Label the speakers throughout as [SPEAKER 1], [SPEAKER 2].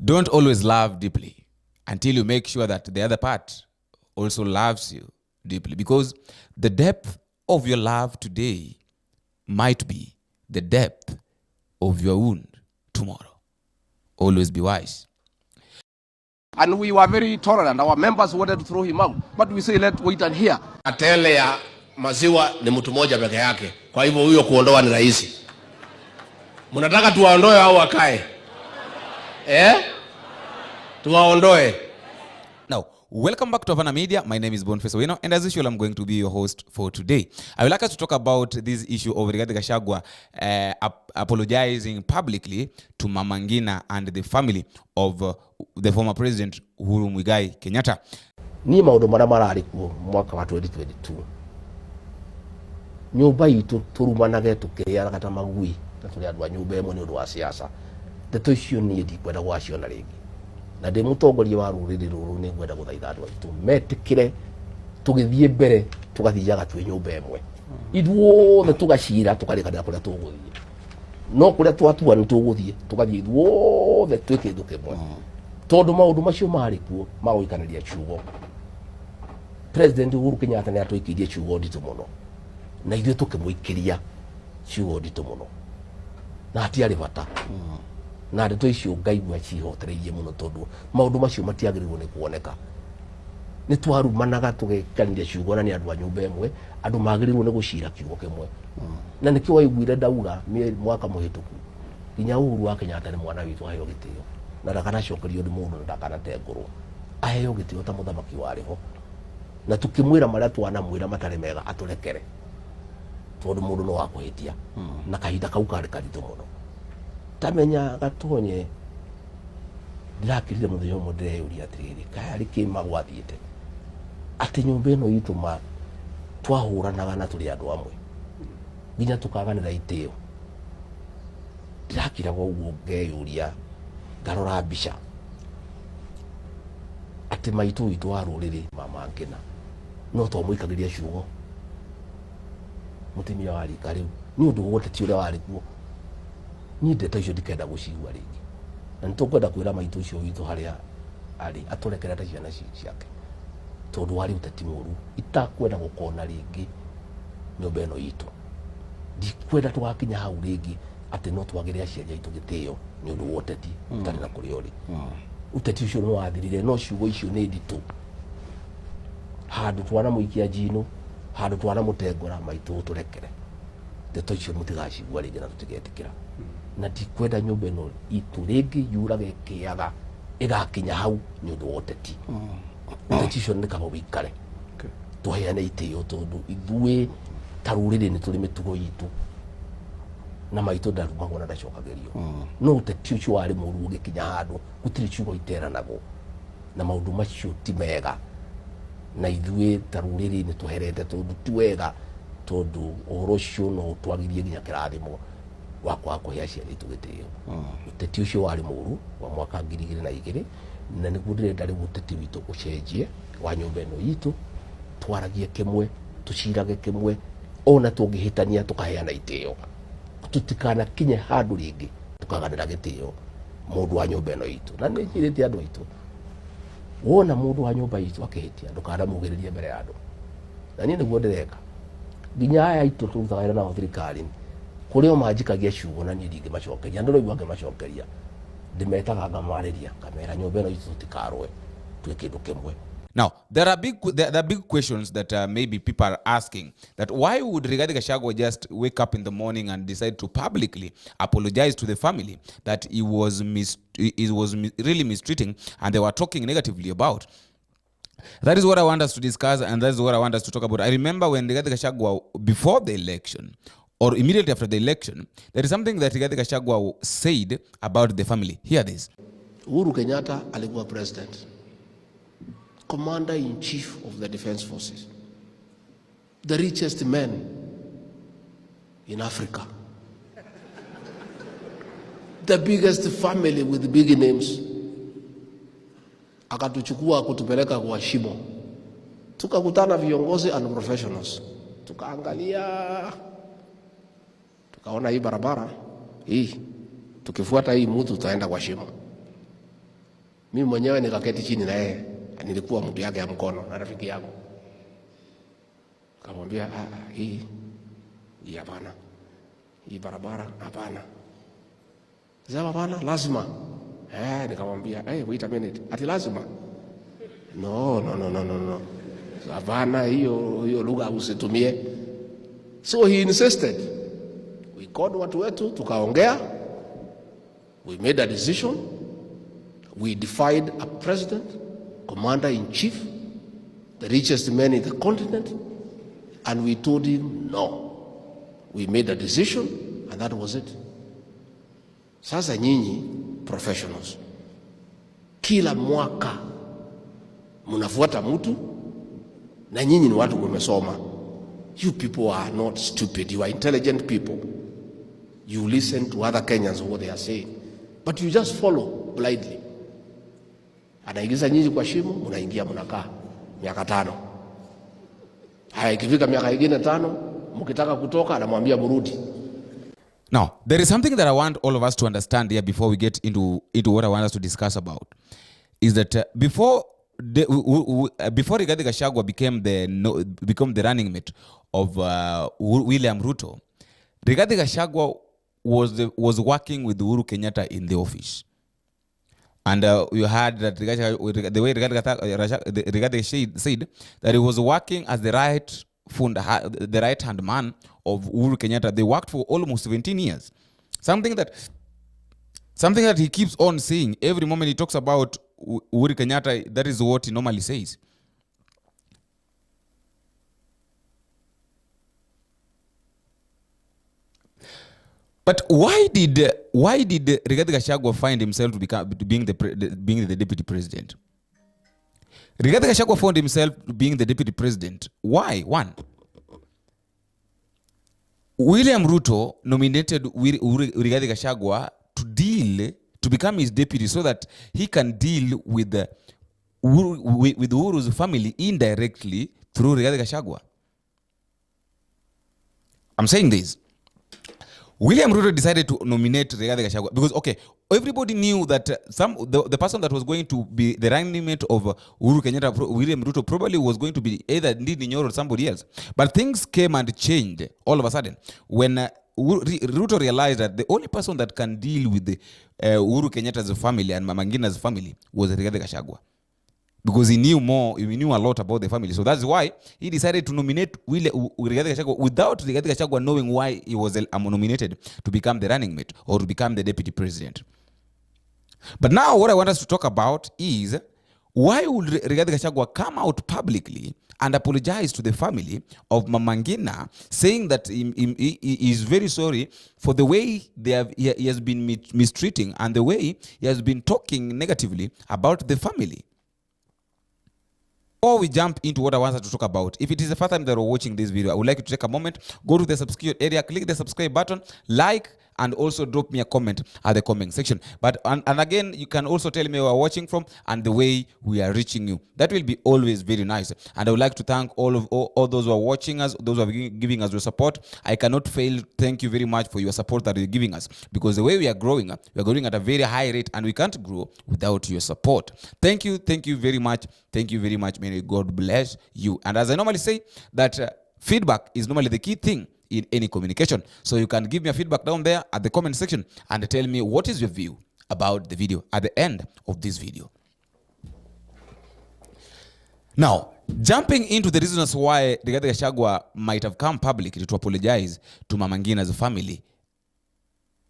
[SPEAKER 1] Don't always love deeply until you make sure that the other part also loves you deeply, because the depth of your love today might be the depth of your wound tomorrow. Always be wise.
[SPEAKER 2] And we were very tolerant. Our members wanted to throw him out, but we say let's wait and hear.
[SPEAKER 3] Atele ya maziwa ni mtu mmoja peke yake. Kwa hivyo huyo kuondoa ni rahisi. Mnataka tuwaondoe au wakae? Tuwaondoe.
[SPEAKER 1] Now, welcome back to Havana Media. My name is Boniface Owino, and as usual, I'm going to be your host for today. I would like us to talk about this issue of Rigathi Gachagua apologizing publicly to Mama Ngina and the family of the former president Uhuru Muigai Kenyatta.
[SPEAKER 3] Ni maundu mara marari ku mwaka wa 2022. Nyumba itu turumanage tukiria kata magui na tuli andu a nyumba emo ni undu wa siasa. Ndeto icio ni ndikwenda gwacio na ringi. Na ndi mutongoria wa ruriri ruru ni ngwenda guthaitha andu aitu metikire tugithie mbere tugathiaga twi nyumba emwe. Ithuothe tugacira tukarikana kuria tuguthie. No kuria twatua ni tuguthie tugathie ithuothe twi kindu kimwe. Tondu maundu macio mari kuo ma guikanaria ciugo. President Uhuru Kenyatta ni atwikirie ciugo nditu muno. Na ithuĩ tukimuikiria ciugo nditu muno. Na hatiarĩ bata. Na ndeto icio ngaigua cihotereirie muno tondu maundu macio matiagĩrĩirwo nĩ kuoneka. Nĩ twarumanaga tũgĩkanĩria ciugo na nĩ andũ a nyũmba ĩmwe, andũ magĩrĩirwo nĩ gũcira kiugo kĩmwe. Na nĩkĩo waiguire ndauga mwaka mũhĩtũku nginya Uhuru wa Kenyatta nĩ mwana witũ aheo gĩtĩo, na ndakanacokerio nĩ mũndũ na ndakanatengũrwo. Aheo gĩtĩo ta mũthamaki warĩ ho, na tukĩmwĩra marĩa twanamwĩra matarĩ mega atũrekere tondu mũndũ no wa kũhĩtia na kahinda kau karĩ karitũ mũno. Tamenya gatonye ndirakirire muthenya ũmwe ndĩreyũria atĩrĩrĩ, kaĩ arĩ kĩma gwathiĩte atĩ nyũmba ĩno itũ ma twahũranaga na tũrĩ andũ amwe nginya tũkaganĩra itĩo. Ndirakiraga ũguo ngeyũria ngarora mbica atĩ maitũ witũ wa rũrĩrĩ Mama Ngina no twamũikagĩria ciugo mutimia wa rika rĩu nĩ ũndũ woteti ũrĩa warĩ kuo. Ni ndeto icio ndikenda gũcigua rĩngĩ, na nĩtũkwenda kwĩra maitũ ũcio witũ harĩa arĩ atũrekere ta ciana ciake tondu warĩ ũteti mũru. Itakwenda gũkona rĩngĩ nyũmba ĩno itũ. Ndikwenda tũgakinya hau rĩngĩ atĩ no twagĩre aciari aitũ gĩtĩo nĩ ũndũ wa ũteti ũtarĩ na kũrĩa ũrĩ. Ũteti ũcio nĩ wathirire, no ciugo icio nĩ nditũ. Handũ twanamũikia njino, handũ twanamũtengũra maitũ tũrekere. Ndeto icio mũtigacigua rĩngĩ na tũtigetĩkĩra. Na ndikwenda nyũmba ĩno itũ rĩngĩ yurage ĩkĩaga ĩgakinya hau nĩ ũndũ wa ũteti. Ũteti ũcio nĩ kaba wĩikare tũheane itĩo tondu ithuĩ ta rũrĩrĩ nĩ tũrĩ mĩtugo itũ na maitũ ndarumagwo na ndacokagĩrio. No ũteti ũcio warĩ mũru ũgĩkinya handũ gũtirĩ ciugo iteranagwo na maũndũ macio ti mega, na ithuĩ ta rũrĩrĩ nĩ tũherete tondu ti wega, tondu ũhoro ũcio no twagirie nginya kĩrathimo wa kwaga kũhe aciari aitũ gĩtĩo. Ũteti ũcio warĩ mũru wa mwaka 2002 na nĩguo ndĩrenda rĩu ũteti witũ ũcenjie wa nyũmba ĩno itũ, twaragie kĩmwe, tũcirage kĩmwe, ona tũngĩhĩtania tũkaheana itĩo. Tutikana kinye handũ rĩngĩ tukaganĩra gĩtĩo mũndũ wa nyũmba ĩno itũ. Na nĩ njĩrĩte andũ aitũ, wona mũndũ wa nyũmba itũ akĩhĩtia ndũkanamũgĩrĩrie mbere ya andũ. Na niĩ nĩguo ndĩreka nginya aya aitũ tũrutaga wĩra nao thirikari kũrĩa manjikagia ciugo na niĩ ndingĩmacokeria, andũ rĩu angĩmacokeria ndĩmetaga ngamarĩria ngamera nyũmba ĩno itũ tũtikarũe twĩ kĩndũ kĩmwe.
[SPEAKER 1] Now, there are big questions that maybe people are asking, that why would Rigathi Gachagua just wake up in the morning and decide to publicly apologize to the family that he was really mistreating and they were talking negatively about? That is what I want us to discuss, and that is what I want us to talk about. I remember when Rigathi Gachagua, before the election or immediately after the election, there is something that Rigathi Gachagua said about the family. Hear this.
[SPEAKER 3] Uhuru Kenyatta alikuwa president, commander-in-chief of the defense forces, the richest man in Africa, the biggest family with big names. Akatuchukua kutupeleka kwa shimo, tukakutana viongozi and professionals, tukaangalia, tukaona hii barabara hii tukifuata hii mtu tutaenda kwa shimo. Mimi mwenyewe nikaketi chini na yeye, nilikuwa mtu yake ya mkono na rafiki yangu. Akamwambia hii hapana. Hii barabara hapana. Sasa hapana, lazima. Nikamwambia, wait a minute. Ati lazima? No. Hapana, hiyo lugha usitumie. So he insisted. We called watu wetu, tukaongea. We made a decision. We defied a president, commander-in-chief, the richest man in the continent, and we told him no. We made a decision, and that was it. Sasa nyinyi professionals, kila mwaka mnafuata mtu, na nyinyi ni watu mmesoma. You people are not stupid. You are intelligent people. You listen to other Kenyans what they are saying, but you just follow blindly. Anaingiza nyinyi kwa shimo, mnaingia mnakaa miaka 5. Haya, ikifika miaka ingine 5, mkitaka kutoka anamwambia mrudi.
[SPEAKER 1] Now, there is something that I want all of us to understand here before we get into what I want us to discuss about. Is that before Rigathi Gachagua became the running mate of William Ruto, Rigathi Gachagua was working with Uhuru Kenyatta in the office. And you heard that the way Rigathi said that he was working as the right-hand man of Uhuru Kenyatta. They worked for almost 17 years. Something that he keeps on saying every moment he talks about Uhuru Kenyatta, that is what he normally says. But why did Rigathi Gachagua find himself being the deputy president? Rigathi Gachagua found himself being the deputy president. Why? One, William Ruto nominated Rigathi Gachagua to become his deputy so that he can deal with Uhuru's family indirectly through Rigathi Gachagua. I'm saying this. William Ruto decided to nominate Rigathi Gachagua because, everybody knew that the person that was going to be the running mate of Uhuru Kenyatta, William Ruto, probably was going to be either Ndindi Nyoro or somebody else. But things came and changed all of a sudden when Ruto realized that the only person that can deal with the Uhuru Kenyatta's family and Mama Ngina's family was Rigathi Gachagua. Because he knew a lot about the family. So that's why he decided to nominate Rigathi Gachagua without Rigathi Gachagua knowing why he was nominated to become the running mate or to become the deputy president. But now what I want us to talk about is, why would Rigathi Gachagua come out publicly and apologize to the family of Mama Ngina, saying that he is very sorry for the way he has been mistreating and the way he has been talking negatively about the family? Before we jump into what I want us to talk about, if it is the first time that you're watching this video, I would like you to take a moment, go to the subscribe area, click the subscribe button, like, and also drop me a comment at the comment section. But and again, you can also tell me where you are watching from and the way we are reaching you. That will be always very nice. And I would like to thank all those who are watching us, those who are giving us your support. I cannot fail. Thank you very much for your support that you're giving us, because the way we are growing at a very high rate, and we can't grow without your support. Thank you very much. Thank you very much. May God bless you. And as I normally say, that feedback is normally the key thing in any communication. So you can give me a feedback down there at the comment section and tell me what is your view about the video at the end of this video. Now, jumping into the reasons why Rigathi Gachagua might have come publicly to apologize to Mama Ngina's family,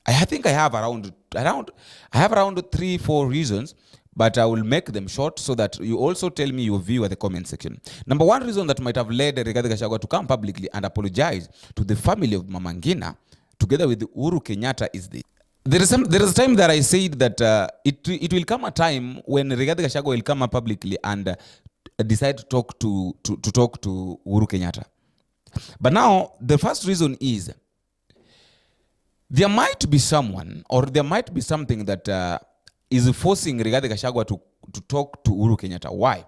[SPEAKER 1] I think I have around 3-4 reasons, but I will make them short so that you also tell me your view at the comment section. Number one reason that might have led Rigathi Gachagua to come publicly and apologize to the family of Mama Ngina together with Uhuru Kenyatta is this. There is a time that I said that it will come a time when Rigathi Gachagua will come up publicly and decide to talk to Uhuru Kenyatta. But now the first reason is there might be someone or there might be something that is forcing Rigathi Gachagua to talk to Uhuru Kenyatta. Why?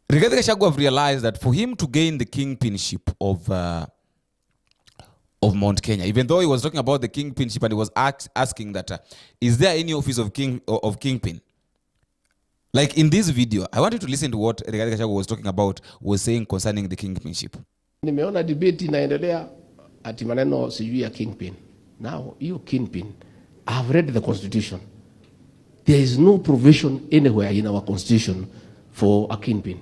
[SPEAKER 1] Rigathi Gachagua have realized that for him to gain the kingpinship of of Mount Kenya, even though he was talking about the kingpinship, and he was asking that, is there any office of kingpin? Like in this video, I want you to listen to what Rigathi Gachagua was talking about, was saying concerning the kingpinship.
[SPEAKER 3] Nimeona debate inaendelea ati maneno sijui ya kingpin. Now, you kingpin, I have read the constitution. There is no provision anywhere in our constitution for a kingpin.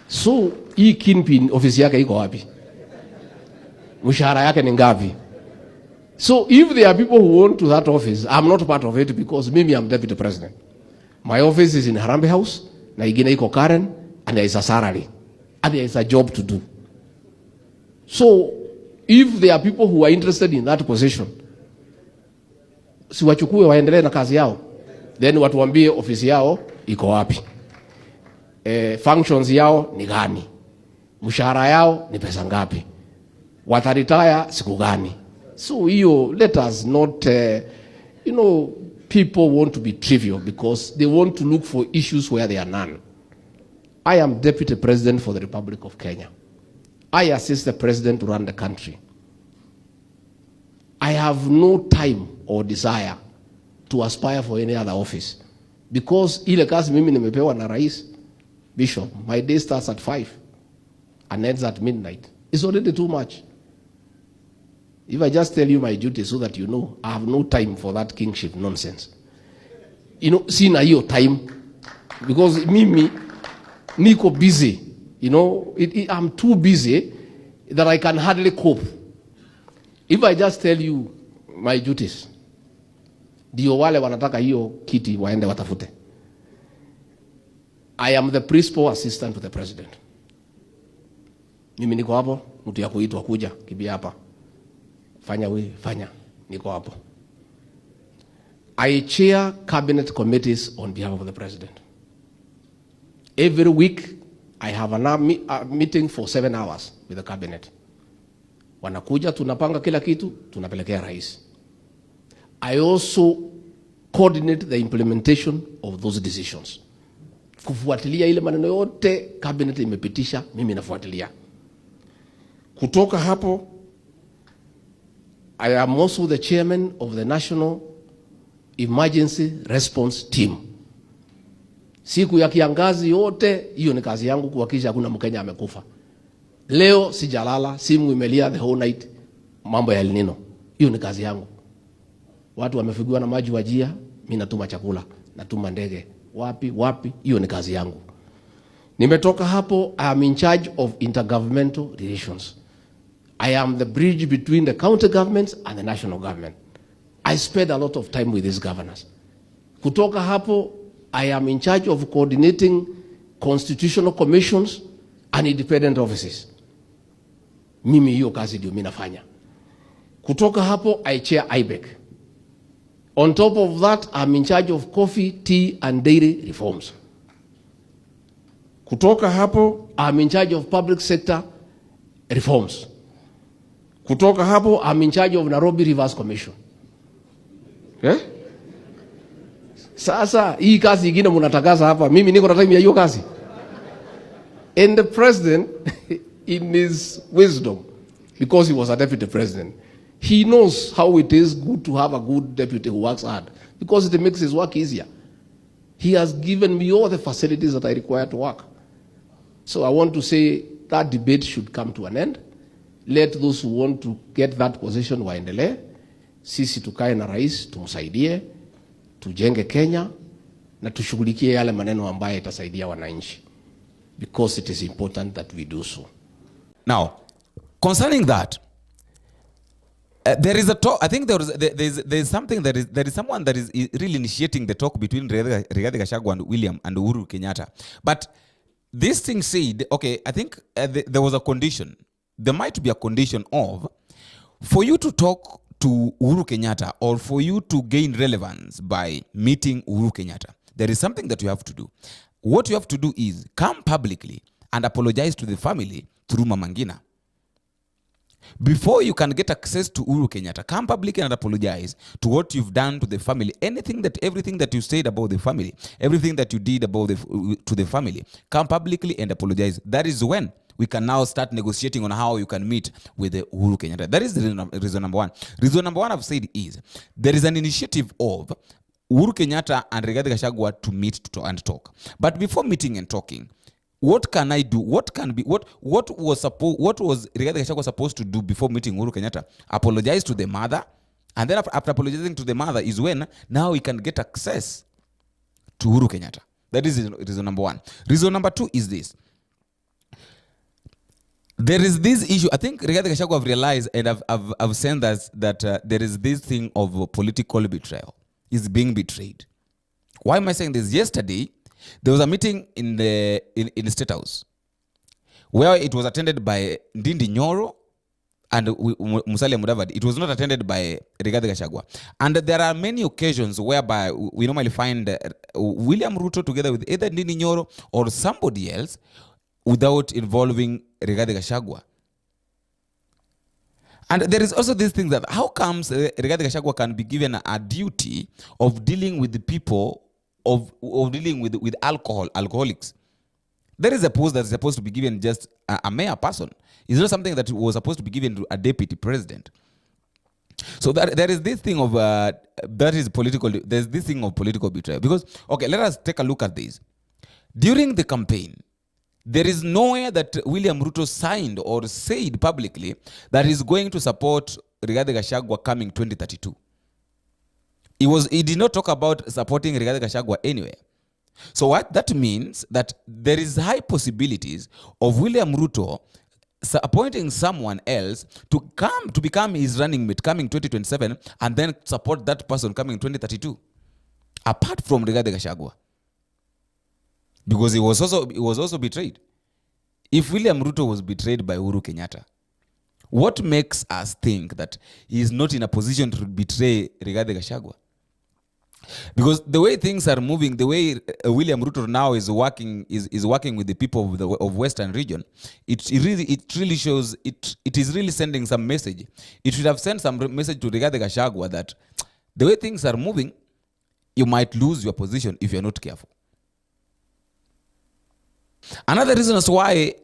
[SPEAKER 3] So, hii kingpin ofisi yake iko wapi? Mshahara yake ni ngapi? So, if there are people who want to that office, I'm not part of it because maybe I'm deputy president. My office is in Harambee House, na ingine iko Karen, and there is a salary, and there is a job to do. So, if there are people who are interested in that position, si wachukue waendelee na kazi yao, then watuambie ofisi yao iko wapi, functions yao ni gani, mshahara yao ni pesa ngapi, wataretire siku gani. So let us not, people want to be trivial because they want to look for issues where there are none. I am Deputy President for the Republic of Kenya. I assist the President to run the country. I have no time or desire to aspire for any other office because ile kazi mimi nimepewa na Rais Bishop, my day starts at 5 and ends at midnight. It's already too much. If I just tell you my duty so that you know, I have no time for that kingship nonsense. Sina hiyo time because mimi niko busy. I'm too busy that I can hardly cope. If I just tell you my duties, ndio wale wanataka hiyo kiti waende watafute. I am the principal assistant to the president. Mimi niko hapo, mtu ya kuitwa kuja kibia hapa. Fanya, niko hapo. I chair cabinet committees on behalf of the president. Every week, I have a meeting for 7 hours with the cabinet. Wanakuja, tunapanga kila kitu, tunapelekea rais. I also coordinate the implementation of those decisions. Kufuatilia ile maneno yote cabinet imepitisha, mimi nafuatilia. Kutoka hapo, I am also the chairman of the National Emergency Response Team. Siku ya kiangazi yote, hiyo ni kazi yangu kuhakikisha hakuna Mkenya amekufa. Leo sijalala, simu imelia the whole night, mambo ya El Nino. Hiyo ni kazi yangu. Watu wamefigiwa na maji wajia, mimi natuma chakula, natuma ndege. Wapi, hiyo ni kazi yangu. Nimetoka hapo, I am in charge of intergovernmental relations. I am the bridge between the county governments and the national government. I spend a lot of time with these governors. Kutoka hapo, I am in charge of coordinating constitutional commissions and independent offices. Mimi hiyo kazi ndio mimi nafanya. Kutoka hapo, I chair IBEC. On top of that, I'm in charge of coffee, tea, and dairy reforms. Kutoka hapo, I'm in charge of public sector reforms. Kutoka hapo, I'm in charge of Nairobi Rivers Commission. Sasa, hii kazi ingine mnatakaza hapa, mimi niko na time ya hiyo kazi. And the president, in his wisdom, because he was a deputy president, he knows how it is good to have a good deputy who works hard, because it makes his work easier. He has given me all the facilities that I require to work. So I want to say that debate should come to an end. Let those who want to get that position waendelee. Sisi tukae na rais, tumsaidie, tujenge Kenya, na tushughulikie yale maneno ambayo itasaidia wananchi. Because it is important that we do so.
[SPEAKER 1] Now, concerning that, there is a talk. I think there is something there is someone that is really initiating the talk between Rigathi Gachagua and William and Uhuru Kenyatta. But this thing said, okay, I think there was a condition. There might be a condition of, for you to talk to Uhuru Kenyatta or for you to gain relevance by meeting Uhuru Kenyatta, there is something that you have to do. What you have to do is come publicly and apologize to the family through MAMA NGINA. Before you can get access to Uhuru Kenyatta, come publicly and apologize to what you've done to the family. Everything that you said about the family, everything that you did to the family, come publicly and apologize. That is when we can now start negotiating on how you can meet with the Uhuru Kenyatta. That is reason number one. Reason number one I've said is there is an initiative of Uhuru Kenyatta and Rigathi Gachagua to meet and talk. But before meeting and talking, what can I do? What was Rigathi Gachagua supposed to do before meeting Uhuru Kenyatta? Apologize to the mother, and then after apologizing to the mother is when now he can get access to Uhuru Kenyatta. That is reason number one. Reason number two is this. There is this issue. I think Rigathi Gachagua have realized, and I've seen that there is this thing of political betrayal. He's being betrayed. Why am I saying this? Yesterday, there was a meeting in the State House where it was attended by Ndindi Nyoro and Musalia Mudavadi. It was not attended by Rigathi Gachagua. And there are many occasions whereby we normally find William Ruto together with either Ndindi Nyoro or somebody else without involving Rigathi Gachagua. And there is also this thing that how comes Rigathi Gachagua can be given a duty of dealing with the people, of dealing with alcoholics. There is a post that is supposed to be given just a mayor person. It's not something that was supposed to be given to a deputy president. So that there is this thing of there's this thing of political betrayal. Because, okay, let us take a look at this. During the campaign, there is nowhere that William Ruto signed or said publicly that he's going to support Rigathi Gachagua coming 2032. He did not talk about supporting Rigathi Gachagua anywhere. So what that means that there is high possibilities of William Ruto appointing someone else to become his running mate coming 2027 and then support that person coming 2032, apart from Rigathi Gachagua. Because he was also betrayed. If William Ruto was betrayed by Uhuru Kenyatta, what makes us think that he is not in a position to betray Rigathi Gachagua? Because the way things are moving, the way William Ruto now is working with the people of Western region, it really shows it is really sending some message. It should have sent some message to Rigathi Gachagua that the way things are moving, you might lose your position if you're not careful. Another reason as why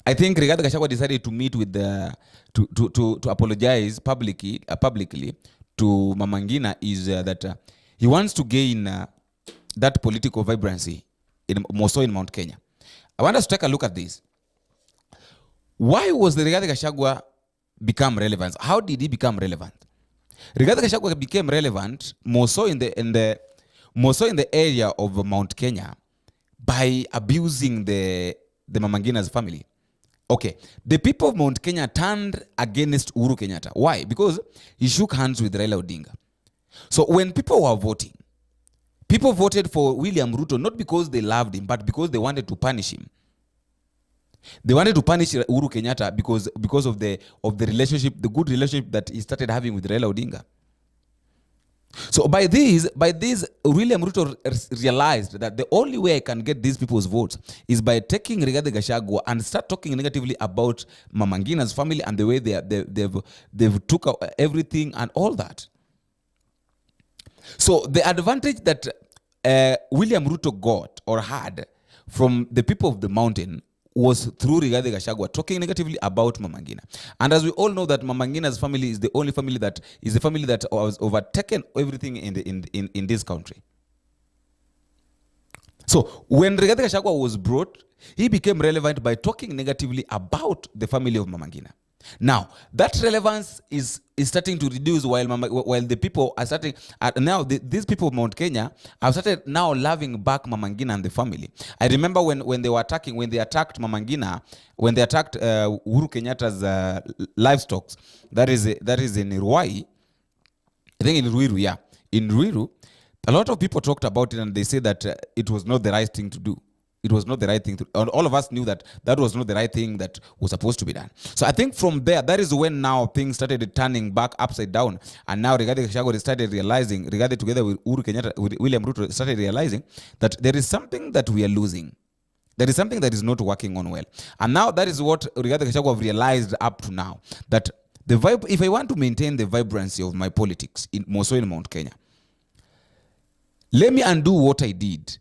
[SPEAKER 1] I think Rigathi Gachagua decided to meet with to apologize publicly to Mama Ngina is that he wants to gain that political vibrancy more so in Mount Kenya. I want us to take a look at this. Why was the Rigathi Gachagua become relevant? How did he become relevant? Rigathi Gachagua became relevant more so in the area of Mount Kenya by abusing the Mama Ngina's family. Okay, the people of Mount Kenya turned against Uhuru Kenyatta. Why? Because he shook hands with Raila Odinga. So when people were voting, people voted for William Ruto not because they loved him, but because they wanted to punish him. They wanted to punish Uhuru Kenyatta because of the relationship, the good relationship that he started having with Raila Odinga. So by this, William Ruto realized that the only way I can get these people's votes is by taking Rigathi Gachagua and start talking negatively about Mama Ngina's family and the way they've took everything and all that. So the advantage that William Ruto got or had from the people of the mountain was through Rigathi Gachagua talking negatively about Mama Ngina. And as we all know that Mama Ngina's family is the only family that was overtaken everything in this country. So when Rigathi Gachagua was brought, he became relevant by talking negatively about the family of Mama Ngina. Now, that relevance is starting to reduce while the people are starting, now these people of Mount Kenya have started now loving back Mama Ngina and the family. I remember when they attacked Mama Ngina, when they attacked Uhuru Kenyatta's livestock, that is in Ruai, I think in Ruiru, yeah. In Ruiru, a lot of people talked about it and they say that it was not the right thing to do. It was not the right thing to, and all of us knew that was not the right thing that was supposed to be done. So I think from there, that is when now things started turning back upside down. And now Rigathi Gachagua started realizing, Rigathi together with Uhuru Kenyatta, with William Ruto started realizing that there is something that we are losing. There is something that is not working on well. And now that is what Rigathi Gachagua have realized up to now. That if I want to maintain the vibrancy of my politics, more so in Mount Kenya, let me undo what I did